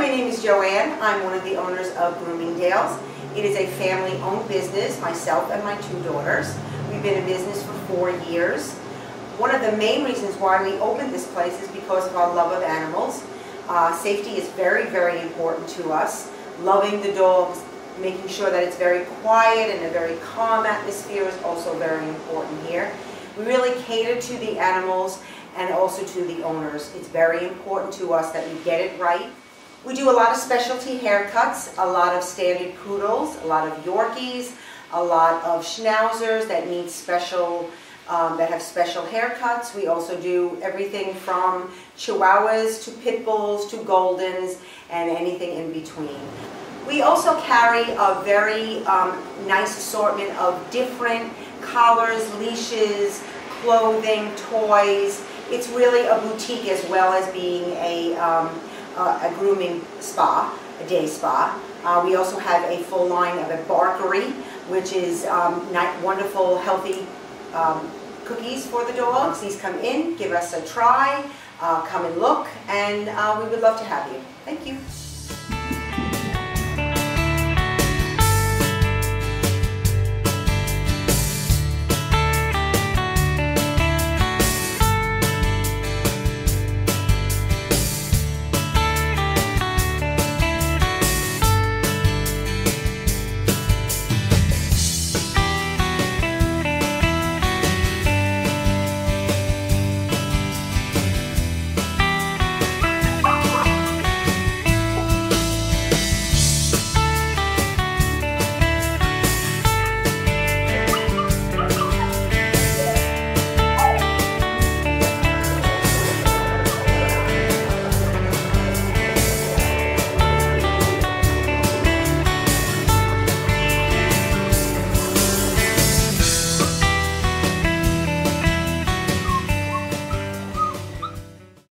my name is Joanne. I'm one of the owners of Groomingdale's. It is a family-owned business, myself and my two daughters. We've been in business for 4 years. One of the main reasons why we opened this place is because of our love of animals. Safety is very, very important to us. Loving the dogs, making sure that it's very quiet and a very calm atmosphere is also very important here. We really cater to the animals and also to the owners. It's very important to us that we get it right. We do a lot of specialty haircuts, a lot of standard poodles, a lot of Yorkies, a lot of schnauzers that need special, that have special haircuts. We also do everything from Chihuahuas to Pit Bulls to Goldens and anything in between. We also carry a very nice assortment of different collars, leashes, clothing, toys. It's really a boutique as well as being a grooming spa, a day spa. We also have a full line of a barkery, which is wonderful, healthy cookies for the dogs. Please come in, give us a try, come and look, and we would love to have you. Thank you.